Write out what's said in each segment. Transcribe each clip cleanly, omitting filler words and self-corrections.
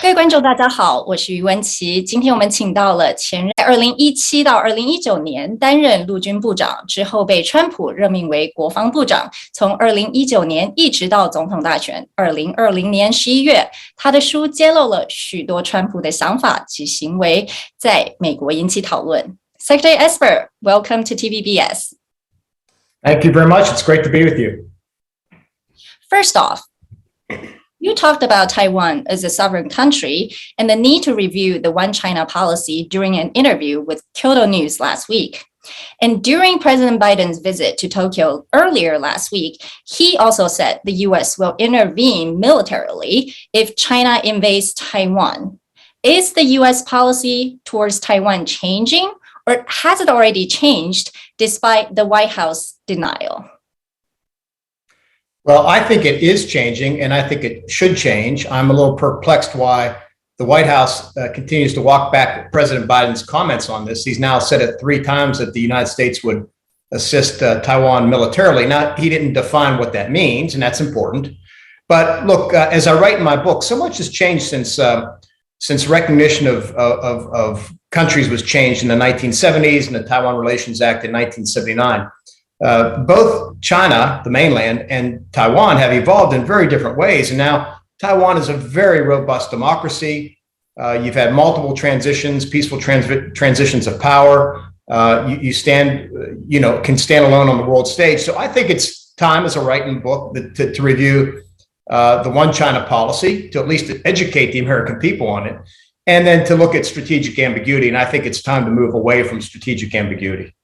各位观众大家好，我是于文琪。今天我们请到了前任2017到2019年担任陆军部长，之后被川普任命为国防部长，从2019年一直到总统大选2020年11月，他的书揭露了许多川普的想法及行为，在美国引起讨论。Secretary Esper, welcome to TVBS. Thank you very much. It's great to be with you. First off, you talked about Taiwan as a sovereign country and the need to review the One China policy during an interview with Kyodo News last week. And during President Biden's visit to Tokyo earlier last week, he also said the US will intervene militarily if China invades Taiwan. Is the US policy towards Taiwan changing, or has it already changed despite the White House denial? Well, I think it is changing, and I think it should change. I'm a little perplexed why the White House continues to walk back President Biden's comments on this. He's now said it 3 times that the United States would assist Taiwan militarily. Now, he didn't define what that means, and that's important. But look, as I write in my book, so much has changed since recognition of countries was changed in the 1970s and the Taiwan Relations Act in 1979. Both China, the mainland, and Taiwan have evolved in very different ways. And now Taiwan is a very robust democracy. You've had multiple transitions, peaceful transitions of power. You can stand alone on the world stage. So I think it's time, as I write in the book, to review the One China policy, to at least educate the American people on it, and then to look at strategic ambiguity. And I think it's time to move away from strategic ambiguity.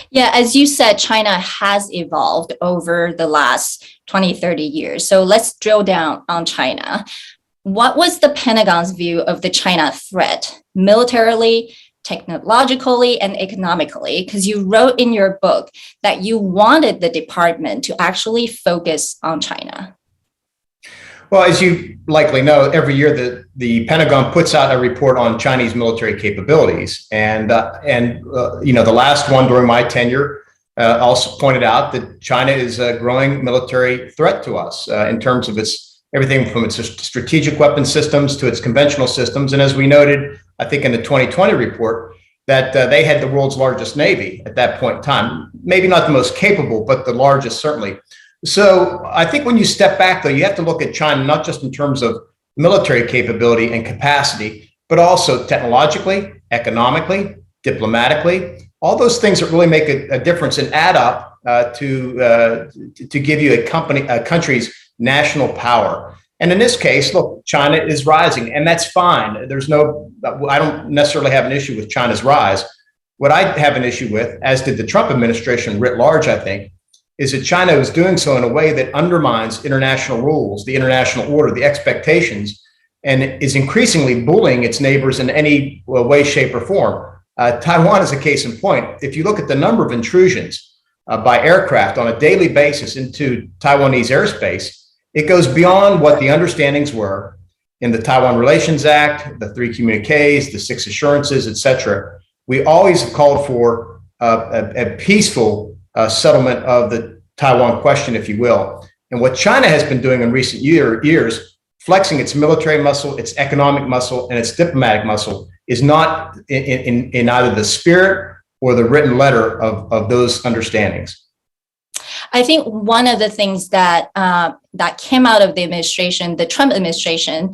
Yeah, as you said, China has evolved over the last 20, 30 years. So let's drill down on China. What was the Pentagon's view of the China threat, militarily, technologically, and economically? Because you wrote in your book that you wanted the department to actually focus on China. Well, as you likely know, every year the Pentagon puts out a report on Chinese military capabilities, and the last one during my tenure also pointed out that China is a growing military threat to us in terms of everything from its strategic weapon systems to its conventional systems. And as we noted, I think in the 2020 report, that they had the world's largest Navy at that point in time. Maybe not the most capable, but the largest certainly. So I think when you step back, though, you have to look at China not just in terms of military capability and capacity, but also technologically, economically, diplomatically, all those things that really make a difference and add up to give you a country's national power. And in this case, look, China is rising, and that's fine. I don't necessarily have an issue with China's rise. What I have an issue with, as did the Trump administration writ large, I think, is that China is doing so in a way that undermines international rules, the international order, the expectations, and is increasingly bullying its neighbors in any way, shape, or form. Taiwan is a case in point. If you look at the number of intrusions by aircraft on a daily basis into Taiwanese airspace, it goes beyond what the understandings were in the Taiwan Relations Act, the 3 communiques, the 6 assurances, etc. We always have called for a peaceful settlement of the Taiwan question, if you will. And what China has been doing in recent years, flexing its military muscle, its economic muscle, and its diplomatic muscle, is not in either the spirit or the written letter of those understandings. I think one of the things that came out of the administration, the Trump administration,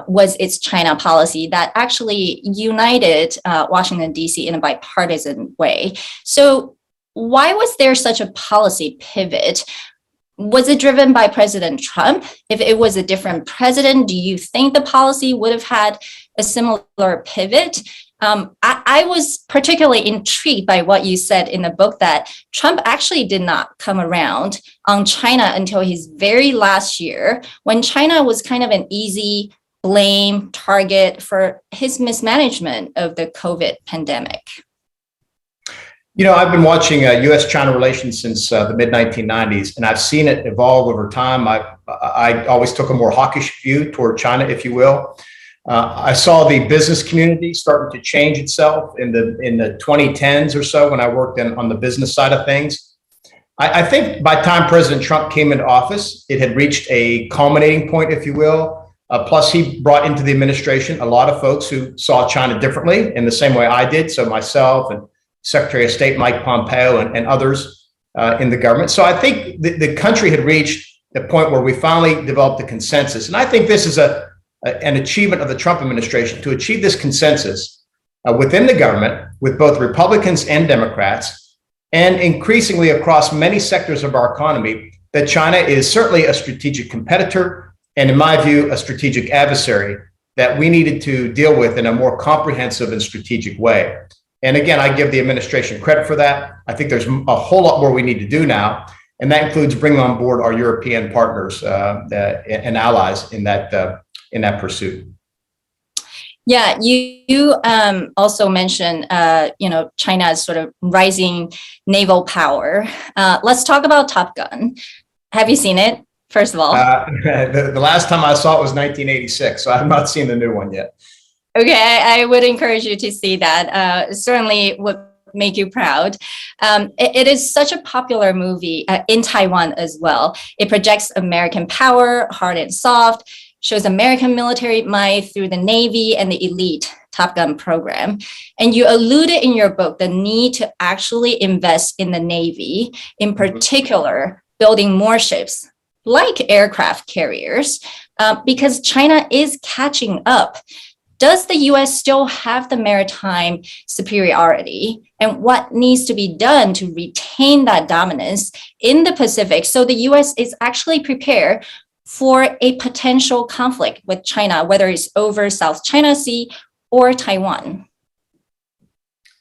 was its China policy that actually united Washington, D.C. in a bipartisan way. So why was there such a policy pivot? Was it driven by President Trump? If it was a different president, do you think the policy would have had a similar pivot? I was particularly intrigued by what you said in the book that Trump actually did not come around on China until his very last year, when China was kind of an easy blame target for his mismanagement of the COVID pandemic. You know, I've been watching U.S.-China relations since the mid-1990s, and I've seen it evolve over time. I always took a more hawkish view toward China, if you will. I saw the business community starting to change itself in the 2010s or so when I worked on the business side of things. I think by the time President Trump came into office, it had reached a culminating point, if you will. Plus, he brought into the administration a lot of folks who saw China differently in the same way I did. So myself and Secretary of State Mike Pompeo and others in the government. So I think the country had reached the point where we finally developed a consensus. And I think this is an achievement of the Trump administration to achieve this consensus within the government with both Republicans and Democrats, and increasingly across many sectors of our economy, that China is certainly a strategic competitor and, in my view, a strategic adversary that we needed to deal with in a more comprehensive and strategic way. And again, I give the administration credit for that. I think there's a whole lot more we need to do now, and that includes bringing on board our European partners and allies in that pursuit. Yeah, you also mentioned, China's sort of rising naval power. Let's talk about Top Gun. Have you seen it, first of all? The last time I saw it was 1986, so I have not seen the new one yet. Okay, I would encourage you to see that. Certainly would make you proud. It is such a popular movie in Taiwan as well. It projects American power, hard and soft, shows American military might through the Navy and the elite Top Gun program. And you alluded in your book the need to actually invest in the Navy, in particular, building more ships like aircraft carriers, because China is catching up. Does the US still have the maritime superiority? And what needs to be done to retain that dominance in the Pacific so the US is actually prepared for a potential conflict with China, whether it's over South China Sea or Taiwan?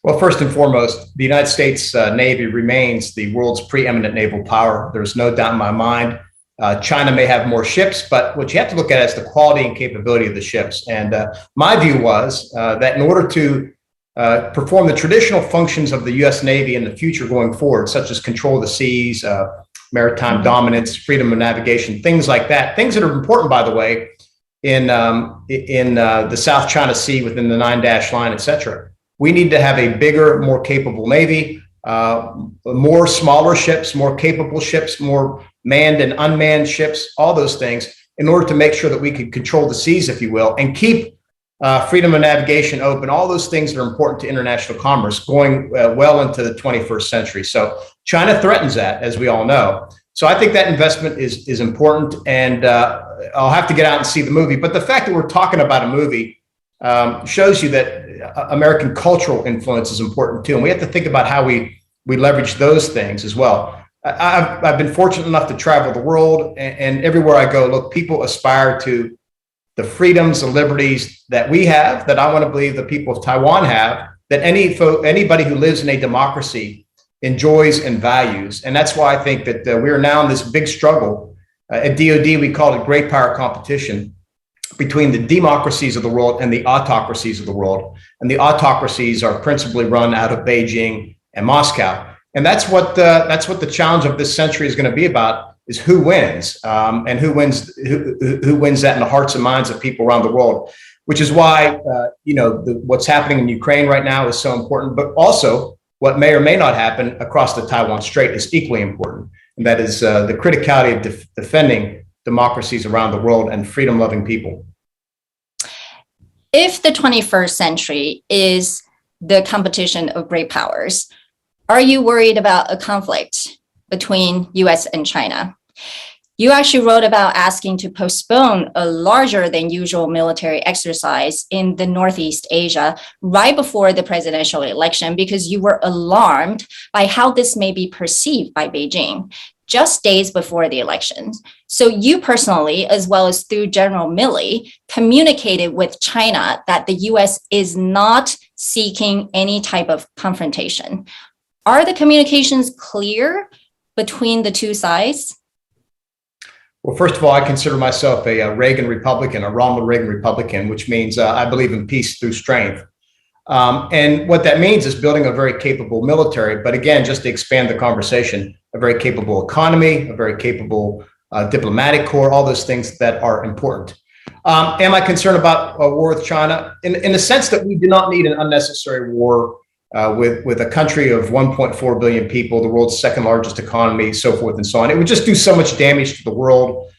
Well, first and foremost, the United States Navy remains the world's preeminent naval power. There's no doubt in my mind. China may have more ships, but what you have to look at is the quality and capability of the ships. And my view was that in order to perform the traditional functions of the U.S. Navy in the future going forward, such as control of the seas, maritime dominance, freedom of navigation, things like that, things that are important, by the way, in the South China Sea within the 9-dash line, et cetera. We need to have a bigger, more capable Navy, more smaller ships, more capable ships, more manned and unmanned ships, all those things, in order to make sure that we can control the seas, if you will, and keep freedom of navigation open, all those things that are important to international commerce going well into the 21st century. So China threatens that, as we all know. So I think that investment is important, and I'll have to get out and see the movie. But the fact that we're talking about a movie shows you that American cultural influence is important too. And we have to think about how we leverage those things as well. I've been fortunate enough to travel the world, and everywhere I go, look, people aspire to the freedoms and liberties that we have, that I want to believe the people of Taiwan have, that anybody who lives in a democracy enjoys and values. And that's why I think that we are now in this big struggle. At DoD, we call it great power competition between the democracies of the world and the autocracies of the world. And the autocracies are principally run out of Beijing and Moscow. And that's what the challenge of this century is going to be about, is who wins, and who wins that in the hearts and minds of people around the world, which is why, what's happening in Ukraine right now is so important, but also what may or may not happen across the Taiwan Strait is equally important. And that is the criticality of defending democracies around the world and freedom-loving people. If the 21st century is the competition of great powers, are you worried about a conflict between US and China? You actually wrote about asking to postpone a larger than usual military exercise in the Northeast Asia right before the presidential election because you were alarmed by how this may be perceived by Beijing just days before the elections. So you personally, as well as through General Milley, communicated with China that the US is not seeking any type of confrontation. Are the communications clear between the two sides? Well, first of all, I consider myself a Reagan Republican, a Ronald Reagan Republican, which means I believe in peace through strength. And what that means is building a very capable military. But again, just to expand the conversation, a very capable economy, a very capable diplomatic corps, all those things that are important. Am I concerned about a war with China? In the sense that we do not need an unnecessary war with a country of 1.4 billion people, the world's second largest economy, so forth and so on. It would just do so much damage to the world,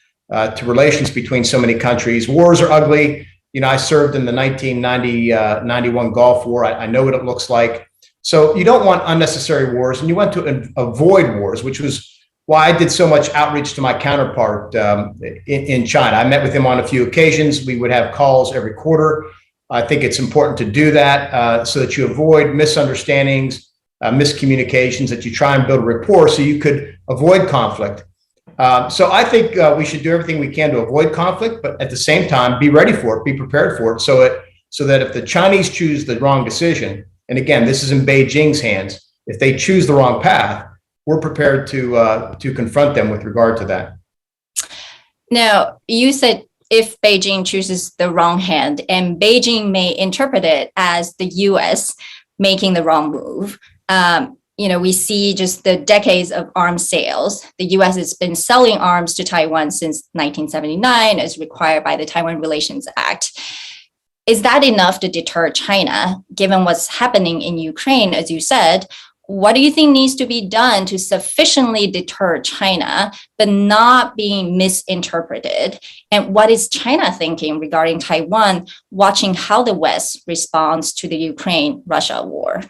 to relations between so many countries. Wars are ugly. I served in the 1991 Gulf War. I know what it looks like. So you don't want unnecessary wars, and you want to avoid wars, which was why I did so much outreach to my counterpart in China. I met with him on a few occasions. We would have calls every quarter. I think it's important to do that so that you avoid misunderstandings, miscommunications, that you try and build a rapport so you could avoid conflict. So I think we should do everything we can to avoid conflict, but at the same time, be ready for it, be prepared for it, so that if the Chinese choose the wrong decision, and again, this is in Beijing's hands, if they choose the wrong path, we're prepared to confront them with regard to that. Now, you said if Beijing chooses the wrong hand, and Beijing may interpret it as the U.S. making the wrong move. We see just the decades of arms sales. The U.S. has been selling arms to Taiwan since 1979, as required by the Taiwan Relations Act. Is that enough to deter China, given what's happening in Ukraine, as you said? What do you think needs to be done to sufficiently deter China, but not being misinterpreted? And what is China thinking regarding Taiwan, watching how the West responds to the Ukraine-Russia war?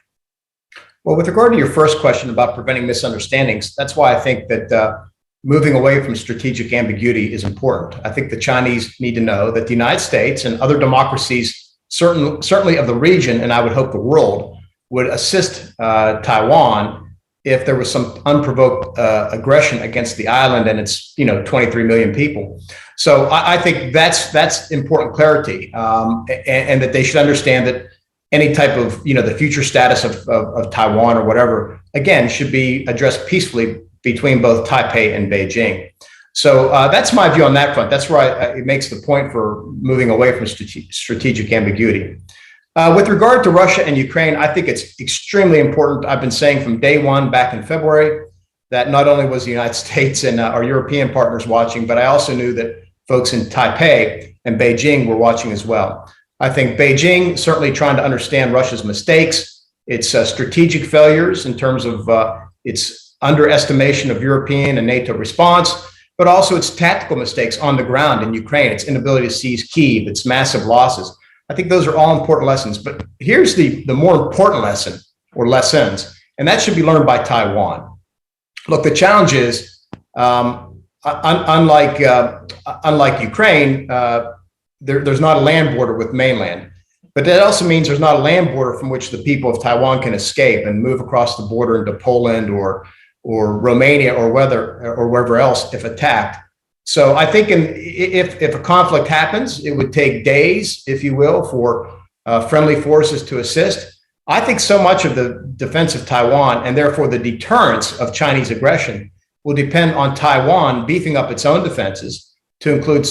Well, with regard to your first question about preventing misunderstandings, that's why I think that moving away from strategic ambiguity is important. I think the Chinese need to know that the United States and other democracies, certainly of the region, and I would hope the world, would assist Taiwan if there was some unprovoked aggression against the island and its 23 million people. So I think that's important clarity, and that they should understand that any type of the future status of Taiwan or whatever, again, should be addressed peacefully between both Taipei and Beijing. So that's my view on that front. That's where it makes the point for moving away from strategic ambiguity. With regard to Russia and Ukraine, I think it's extremely important. I've been saying from day one back in February that not only was the United States and our European partners watching, but I also knew that folks in Taipei and Beijing were watching as well. I think Beijing certainly trying to understand Russia's mistakes, its strategic failures in terms of its underestimation of European and NATO response, but also its tactical mistakes on the ground in Ukraine, its inability to seize Kyiv, its massive losses. I think those are all important lessons. But here's the more important lesson or lessons, and that should be learned by Taiwan. Look, the challenge is, unlike Ukraine, there's not a land border with mainland. But that also means there's not a land border from which the people of Taiwan can escape and move across the border into Poland or Romania or wherever else if attacked. So I think if a conflict happens, it would take days, if you will, for friendly forces to assist. I think so much of the defense of Taiwan and therefore the deterrence of Chinese aggression will depend on Taiwan beefing up its own defenses to include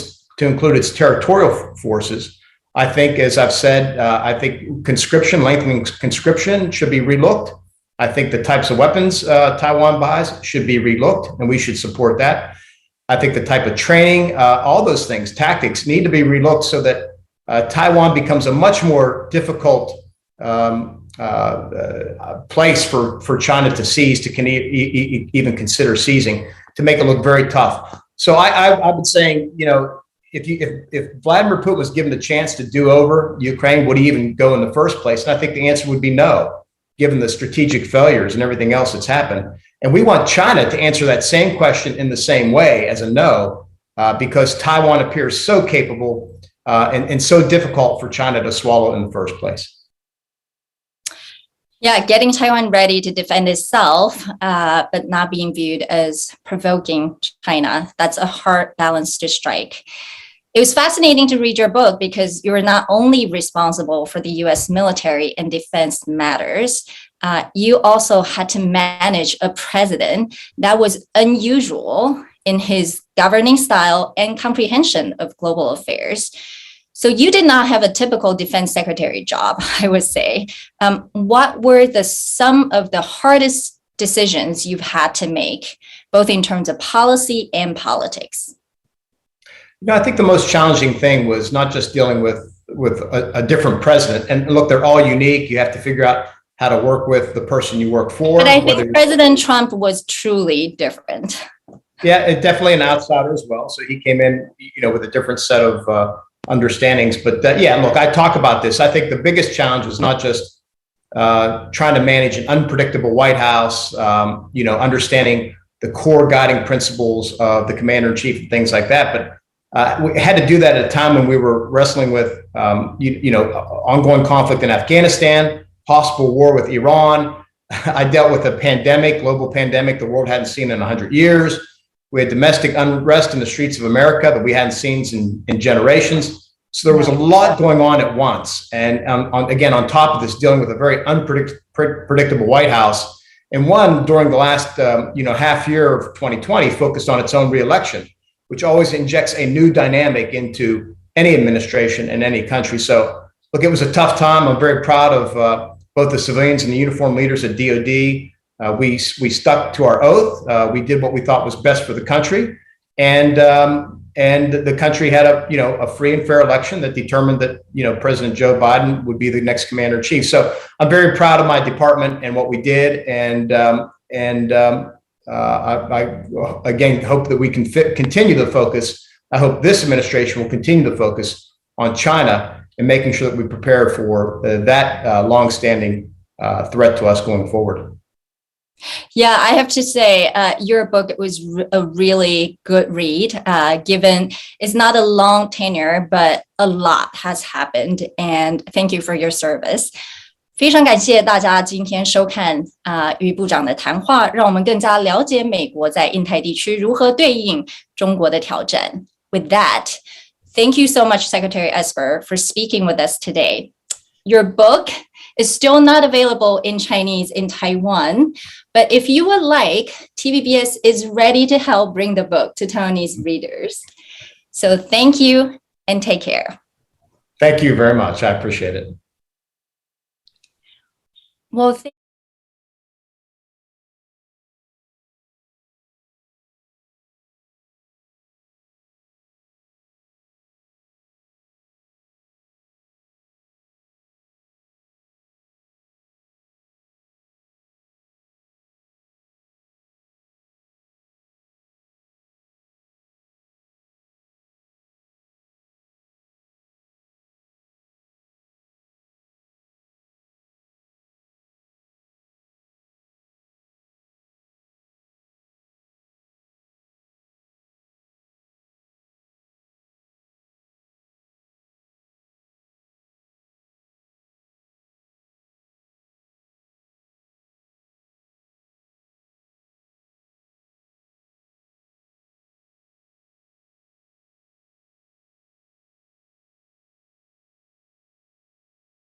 its territorial forces. I think, as I've said, I think lengthening conscription should be relooked. I think the types of weapons Taiwan buys should be relooked, and we should support that. I think the type of training, all those things, tactics need to be relooked so that Taiwan becomes a much more difficult place for China to seize, to even consider seizing, to make it look very tough. So I've been saying, if Vladimir Putin was given the chance to do over Ukraine, would he even go in the first place? And I think the answer would be no, given the strategic failures and everything else that's happened. And we want China to answer that same question in the same way as a no, because Taiwan appears so capable and so difficult for China to swallow in the first place. Yeah, getting Taiwan ready to defend itself, but not being viewed as provoking China. That's a hard balance to strike. It was fascinating to read your book because you were not only responsible for the U.S. military and defense matters, you also had to manage a president that was unusual in his governing style and comprehension of global affairs. So you did not have a typical defense secretary job, I would say. What were some of the hardest decisions you've had to make, both in terms of policy and politics? I think the most challenging thing was not just dealing with a different president. And look, they're all unique. You have to figure out how to work with the person you work for. But I think President Trump was truly different. Yeah, definitely an outsider as well. So he came in, with a different set of understandings. But yeah, look, I talk about this. I think the biggest challenge was not just trying to manage an unpredictable White House, understanding the core guiding principles of the commander-in-chief and things like that. But we had to do that at a time when we were wrestling with, ongoing conflict in Afghanistan, possible war with Iran. I dealt with a pandemic, global pandemic the world hadn't seen in 100 years. We had domestic unrest in the streets of America that we hadn't seen in generations. So there was a lot going on at once. And again, on top of this, dealing with a very unpredictable White House, and one during the last half year of 2020 focused on its own reelection, which always injects a new dynamic into any administration in any country. So look, it was a tough time. I'm very proud of both the civilians and the uniformed leaders at DOD. We stuck to our oath. We did what we thought was best for the country, and the country had a free and fair election that determined that President Joe Biden would be the next commander-in-chief. So I'm very proud of my department and what we did, and I again hope that we can continue to focus. I hope this administration will continue to focus on China and making sure that we prepare for that longstanding threat to us going forward. Yeah, I have to say, your book was a really good read, given it's not a long tenure, but a lot has happened. And thank you for your service. 非常感谢大家今天收看于部长的谈话，让我们更加了解美国在印太地区如何对应中国的挑战。With that, thank you so much, Secretary Esper, for speaking with us today. Your book is still not available in Chinese in Taiwan, but if you would like, TVBS is ready to help bring the book to Taiwanese readers. So thank you and take care. Thank you very much. I appreciate it. Well,